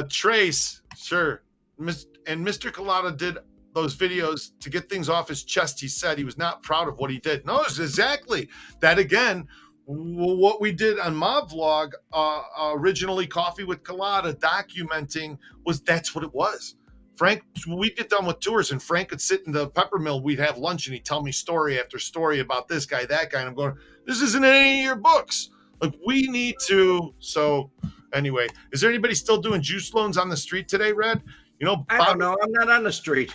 Trace, sure. And Mr. Cullotta did those videos to get things off his chest. He said he was not proud of what he did. No, it's exactly that. Again, what we did on Mob Vlog, originally Coffee with Cullotta, documenting that's what it was. Frank, we'd get done with tours and Frank would sit in the pepper mill. We'd have lunch and he'd tell me story after story about this guy, that guy. And I'm going, this isn't in any of your books. Like, we need to. So anyway, is there anybody still doing juice loans on the street today, Red? I don't know. I'm not on the street.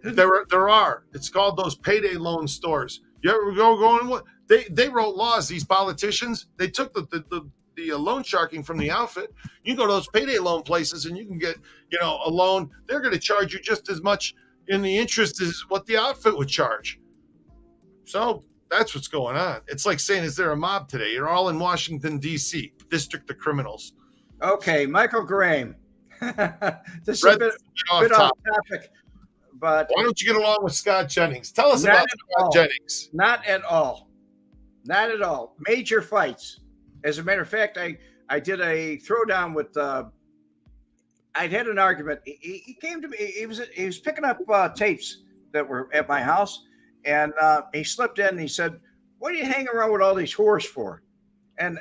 There are. It's called those payday loan stores. You ever going? They wrote laws. These politicians, they took the loan sharking from the outfit. You go to those payday loan places and you can get a loan. They're going to charge you just as much in the interest as what the outfit would charge. So that's what's going on. It's like saying, is there a mob today? You're all in Washington, D.C., District of Criminals. Okay, Michael Graham. This is a bit off topic, but Why don't you get along with Scott Jennings? Tell us not about at Scott all. Jennings. Not at all. Not at all. Major fights. As a matter of fact, I did a throwdown with. I'd had an argument. He came to me. He was picking up tapes that were at my house, and he slipped in and he said, "What are you hanging around with all these whores for?" And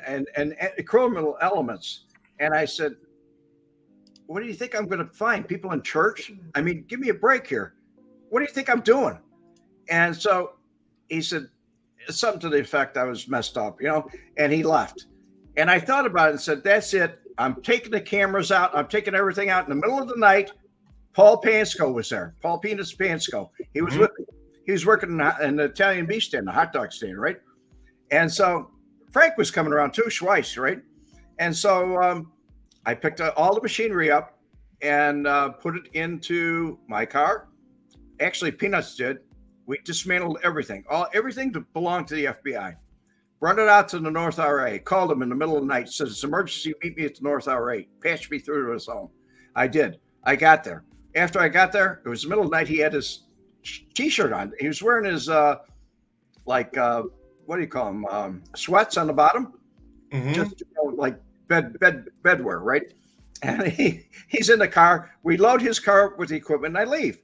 criminal elements. And I said, "What do you think I'm going to find? People in church? I mean, give me a break here. What do you think I'm doing?" And so he said something to the effect I was messed up, and he left. And I thought about it and said, that's it. I'm taking the cameras out. I'm taking everything out in the middle of the night. Paul Pansco was there. Paul Penis Pansco. He was with me. He was working in the Italian beef stand, the hot dog stand, right? And so Frank was coming around too, Schweiss, right? And so I picked all the machinery up and put it into my car. Actually, Peanuts did. We dismantled everything. Everything belonged to the FBI. Brought it out to the North RA. Called him in the middle of the night. Says, it's emergency. Meet me at the North RA. Patched me through to his home. I did. I got there. After I got there, it was the middle of the night. He had his T-shirt on. He was wearing his, what do you call them? Sweats on the bottom. Mm-hmm. Just like bedwear, right? And he's in the car. We load his car with the equipment and I leave.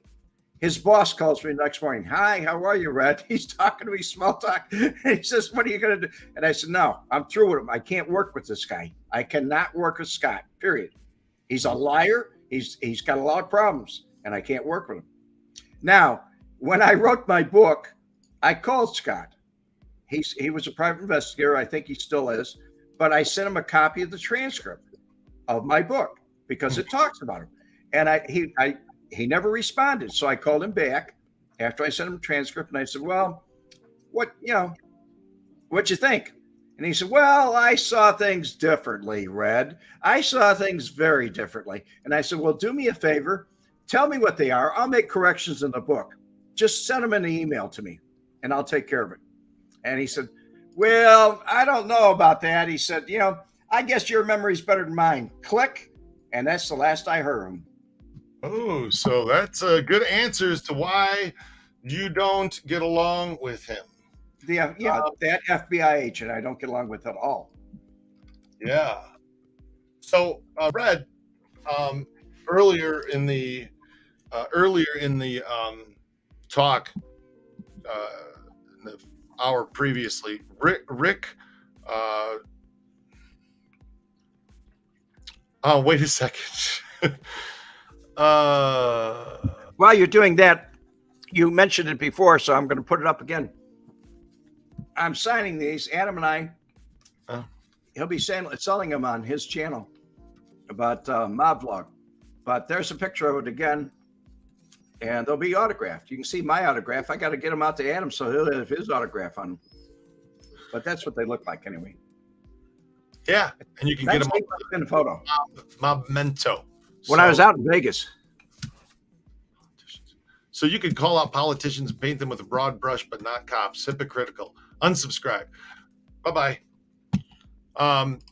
His boss calls me the next morning. Hi, how are you, Red? He's talking to me, small talk. And he says, what are you going to do? And I said, no, I'm through with him. I can't work with this guy. I cannot work with Scott, period. He's a liar. He's got a lot of problems, and I can't work with him. Now, when I wrote my book, I called Scott. He was a private investigator. I think he still is. But I sent him a copy of the transcript of my book because it talks about him. And he never responded. So I called him back after I sent him a transcript and I said, well, what'd you think? And he said, well, I saw things differently, Red. I saw things very differently. And I said, well, do me a favor. Tell me what they are. I'll make corrections in the book. Just send them an email to me and I'll take care of it. And he said, well, I don't know about that. He said, I guess your memory's better than mine. Click. And that's the last I heard of him. Oh, so that's a good answer as to why you don't get along with him. That FBI agent I don't get along with at all. Yeah. So, Red, earlier in the talk, in the hour previously, Rick. Wait a second. While you're doing that, you mentioned it before, so I'm going to put it up again. I'm signing these. Adam and I, he'll be selling them on his channel about Mob Vlog. But there's a picture of it again, and they'll be autographed. You can see my autograph. I got to get them out to Adam so he'll have his autograph on them. But that's what they look like anyway. Yeah, and you can get them in the photo. Memento. When I was out in Vegas. So you can call out politicians and paint them with a broad brush, but not cops. Hypocritical. Unsubscribe. Bye-bye.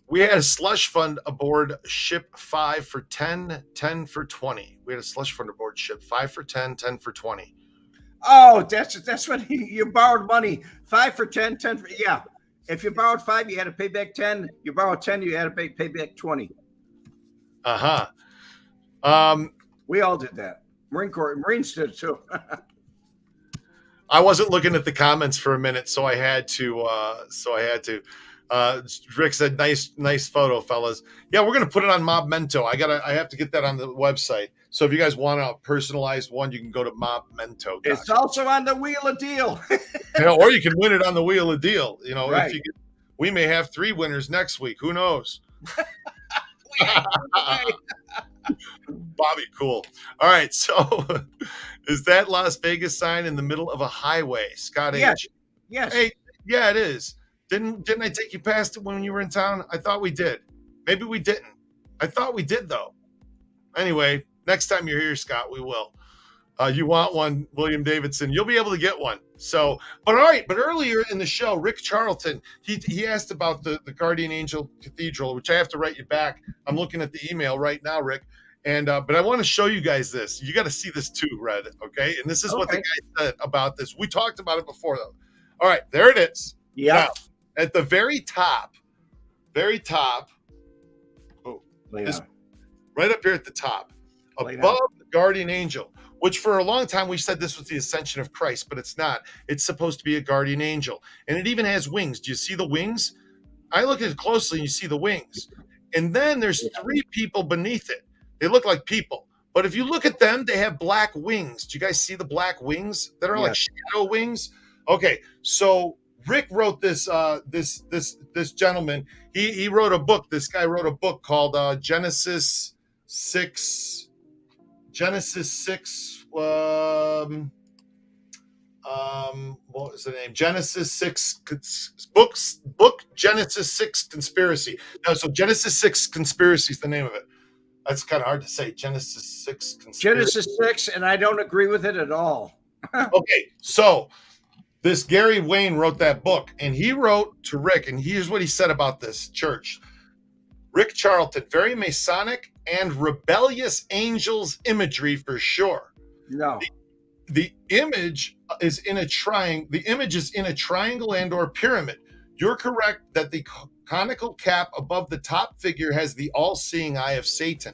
We had a slush fund aboard ship 5 for 10, 10 for 20. We had a slush fund aboard ship 5 for 10, 10 for 20. Oh, that's when you borrowed money. 5 for 10, 10 for, yeah. If you borrowed 5, you had to pay back 10. You borrowed 10, you had to pay back 20. Uh-huh. We all did that. Marines did it too. I wasn't looking at the comments for a minute, so I had to. Rick said, "Nice photo, fellas." Yeah, we're gonna put it on Mobmento. I have to get that on the website. So if you guys want a personalized one, you can go to Mobmento. It's also on the Wheel of Deal. Or you can win it on the Wheel of Deal. Right. We may have 3 winners next week. Who knows? Bobby, cool. All right, so is that Las Vegas sign in the middle of a highway? Scott H. Yes. Hey, yeah, it is. Didn't I take you past it when you were in town? I thought we did. Maybe we didn't. I thought we did though. Anyway, next time you're here, Scott, we will. You want one, William Davidson? You'll be able to get one. So, but all right. But earlier in the show, Rick Charlton, he asked about the Guardian Angel Cathedral, which I have to write you back. I'm looking at the email right now, Rick, And but I want to show you guys this. You got to see this too, Red. Okay, and this is what the Okay. guy said about this. We talked about it before, though. All right, there it is. Yeah. Now, at the very top, Lay is down. right up here at the top, Lay above down. the guardian angel, which for a long time we said this was the ascension of Christ, but it's not. It's supposed to be a guardian angel, and it even has wings. Do you see the wings? I look at it closely, and you see the wings. And then there's three people beneath it. They look like people, but if you look at them, they have black wings. Do you guys see the black wings that are like shadow wings? Okay, so Rick wrote this. This gentleman, he wrote a book. This guy wrote a book called Genesis 6. Genesis 6. What was the name? Genesis 6 book Genesis 6 conspiracy. No, so Genesis 6 conspiracy is the name of it. That's kind of hard to say. Genesis 6 conspiracy. Genesis 6, and I don't agree with it at all. Okay, so this Gary Wayne wrote that book, and he wrote to Rick, and here's what he said about this church. Rick Charlton, very Masonic and rebellious angels imagery for sure. No. The image is in a triangle. The image is in a triangle and or pyramid. You're correct that the conical cap above the top figure has the all-seeing eye of Satan.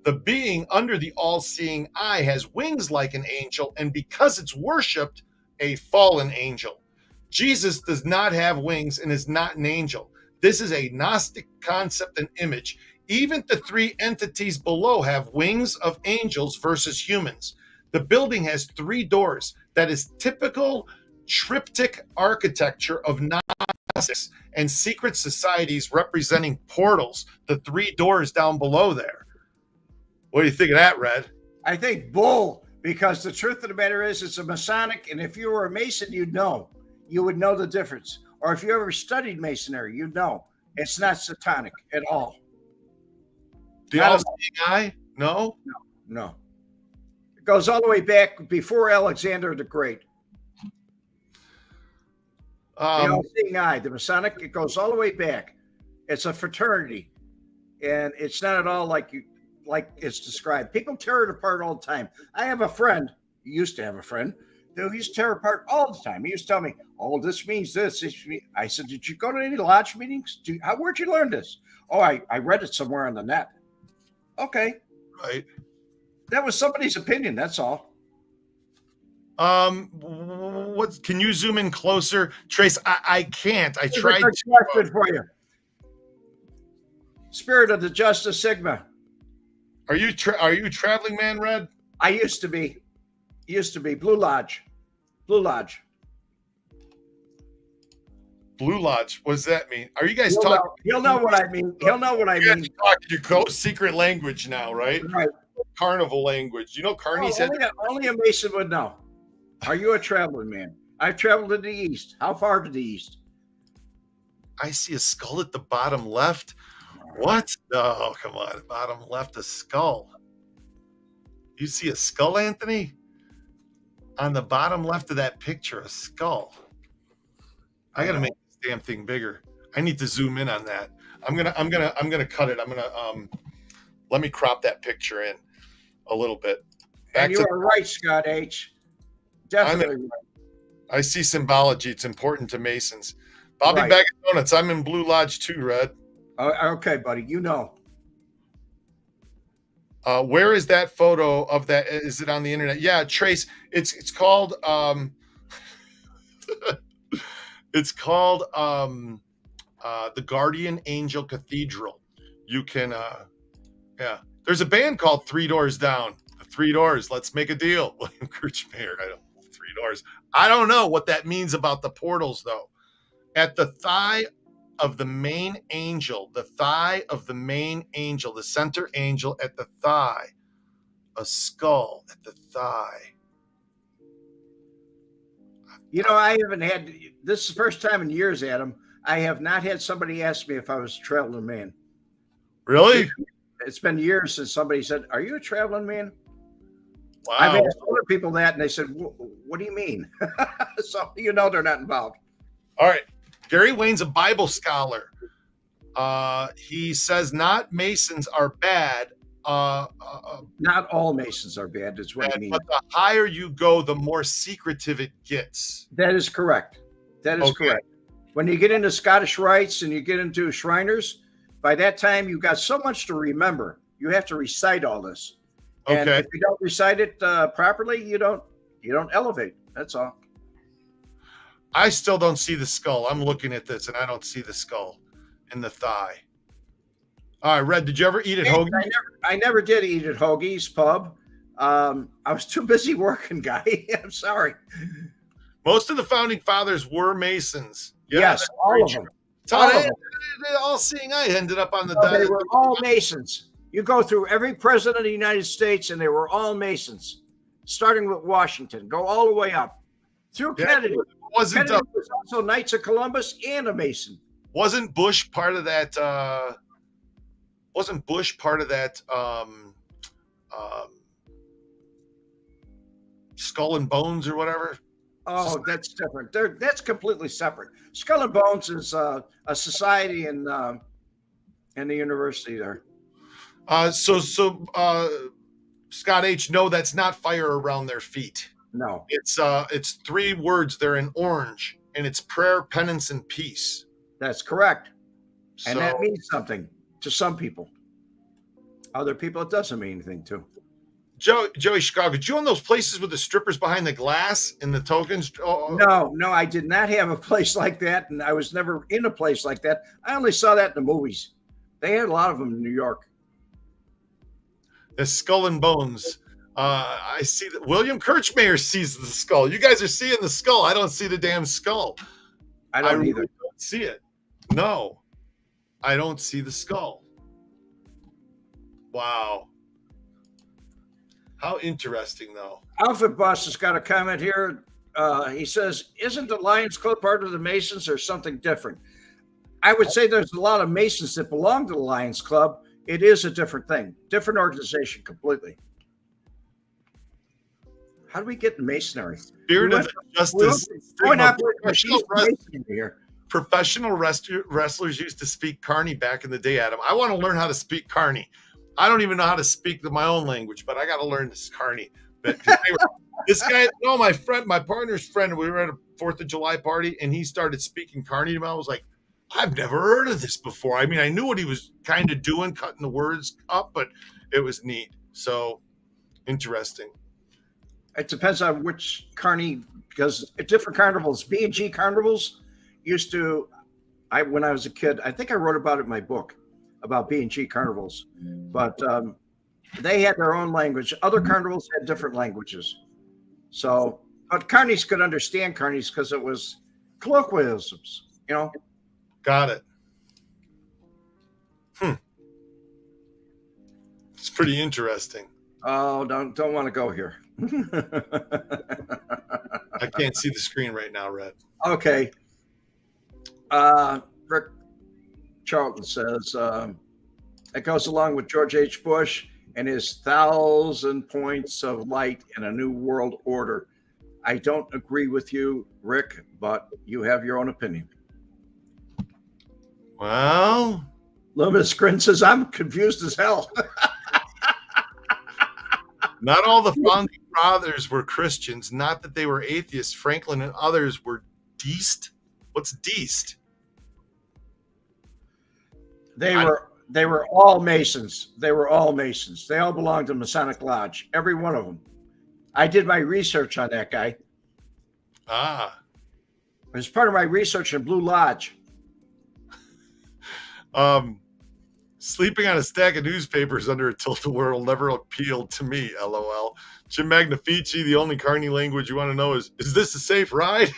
The being under the all-seeing eye has wings like an angel, and because it's worshipped, a fallen angel. Jesus does not have wings and is not an angel. This is a Gnostic concept and image. Even the three entities below have wings of angels versus humans. The building has 3 doors. That is typical triptych architecture of Gnostics and secret societies representing portals, the 3 doors down below there. What do you think of that, Red? I think bull, because the truth of the matter is it's a Masonic, and if you were a Mason, you'd know. You would know the difference. Or if you ever studied Masonry, you'd know. It's not satanic at all. The all-seeing eye? No? No. It goes all the way back before Alexander the Great. The all-seeing eye, the Masonic, it goes all the way back. It's a fraternity, and it's not at all like it's described. People tear it apart all the time. I have a friend, used to have a friend, who used to tear apart all the time. He used to tell me, "Oh, this means this." I said, "Did you go to any lodge meetings? Where'd you learn this?" "Oh, I read it somewhere on the net." Okay. Right. That was somebody's opinion. That's all. What? Can you zoom in closer, Trace? I can't. I tried. Here's a good question for you. Spirit of the Justice Sigma. Are you a traveling man, Red? I used to be. Blue Lodge. Blue Lodge. Blue Lodge. What does that mean? Are you guys talking? He'll know what I mean. He'll know what I mean. Talking your secret language now, right? Right. Carnival language. You know, Carney said only a Mason would know. Are you a traveling man? I've traveled to the east. How far to the east? I see a skull at the bottom left. What? Oh, come on. Bottom left, a skull. You see a skull, Anthony? On the bottom left of that picture, a skull. I gotta make this damn thing bigger. I need to zoom in on that. I'm gonna cut it. Let me crop that picture in a little bit. And you are right, Scott H. Definitely right. I see symbology. It's important to Masons. Bobby Right. Bag of Donuts. I'm in Blue Lodge too, Red. Okay, buddy. You know. Where is that photo of that? Is it on the internet? Yeah, Trace. It's called it's called the Guardian Angel Cathedral. You can yeah. There's a band called 3 Doors Down. The 3 Doors. Let's make a deal. William Kirchmayer. 3 Doors. I don't know what that means about the portals though. At the thigh of the main angel, the center angel at the thigh, a skull at the thigh. You know, I haven't had this is the first time in years, Adam. I have not had somebody ask me if I was a traveling man. Really? It's been years since somebody said, "Are you a traveling man?" Wow. I've asked other people that, and they said, "What do you mean?" So you know they're not involved. All right. Gary Wayne's a Bible scholar. He says not Masons are bad, Not all masons are bad, is what I mean. but the higher you go, the more secretive it gets. That is correct. That is correct. When you get into Scottish rites and you get into Shriners, by that time you've got so much to remember. You have to recite all this. And if you don't recite it properly, you don't elevate. That's all. I still don't see the skull. I'm looking at this and I don't see the skull in the thigh. All right, Red, did you ever eat at Hoagie's? I never did eat at Hoagie's Pub. I was too busy working, guy. I'm sorry. Most of the founding fathers were Masons. Yeah, yes, all of them. All seeing eye ended up on the They were all Masons. You go through every president of the United States, and they were all Masons, starting with Washington. Go all the way up through Kennedy. Kennedy was also Knights of Columbus and a Mason. Wasn't Bush part of that? Skull and Bones or whatever? Oh, that's different. That's completely separate. Skull and Bones is a society in the university there. So Scott H. No, that's not fire around their feet. No, it's 3 words. They're in orange, and it's prayer, penance, and peace. That's correct. And that means something to some people. Other people, it doesn't mean anything to. Joey Chicago, did you own those places with the strippers behind the glass and the tokens? No, I did not have a place like that, and I was never in a place like that. I only saw that in the movies. They had a lot of them in New York. The Skull and Bones. I see that William Kirchmayer sees the skull. You guys are seeing the skull. I don't see the damn skull. I don't either. Really don't see it. No, I don't see the skull. Wow. How interesting, though. Outfit Boss has got a comment here. He says, isn't the Lions Club part of the Masons or something different? I would say there's a lot of Masons that belong to the Lions Club. It is a different thing, different organization completely. How do we get in Masonry? Spirit of justice. Professional wrestlers used to speak Carney back in the day, Adam. I want to learn how to speak Carney. I don't even know how to speak my own language, but I got to learn this Carney. This guy, no, my partner's friend, we were at a 4th of July party, and he started speaking Carney to me. I was like, I've never heard of this before. I mean, I knew what he was kind of doing, cutting the words up, but it was neat. So interesting. It depends on which Carney, because at different carnivals, B&G carnivals used to, when I was a kid, I think I wrote about it in my book about B&G carnivals, but they had their own language. Other carnivals had different languages. So, but Carneys could understand Carneys because it was colloquialisms, you know. Got it. It's pretty interesting. Oh, don't want to go here. I can't see the screen right now, Red. Okay. Rick Charlton says that goes along with George H. Bush and his 1,000 points of light in a new world order. I don't agree with you, Rick, but you have your own opinion. Well, Luminous Grin says, I'm confused as hell. Not all the founding fathers were Christians. Not that they were atheists. Franklin and others were deist. What's deist? They were all Masons. They were all Masons. They all belonged to Masonic Lodge. Every one of them. I did my research on that guy. Ah. It was part of my research in Blue Lodge. Sleeping on a stack of newspapers under a tilt-a-whirl never appealed to me, LOL. Jim Magnifici, the only Carney language you want to know is this a safe ride?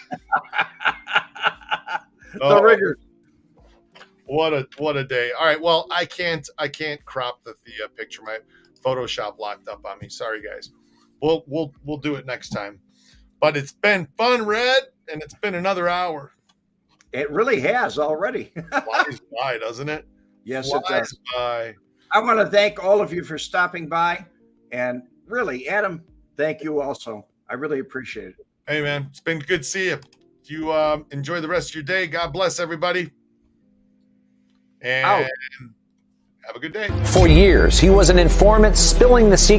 The rigor. What a day. All right, well, I can't crop the picture. My Photoshop locked up on me. Sorry, guys. We'll do it next time. But it's been fun, Red, and it's been another hour. It really has already. Flies by, doesn't it? Yes, Flies it does. by. I want to thank all of you for stopping by. And really, Adam, thank you also. I really appreciate it. Hey, man, it's been good to see you. You enjoy the rest of your day. God bless everybody. And Have a good day. For years, he was an informant spilling the secrets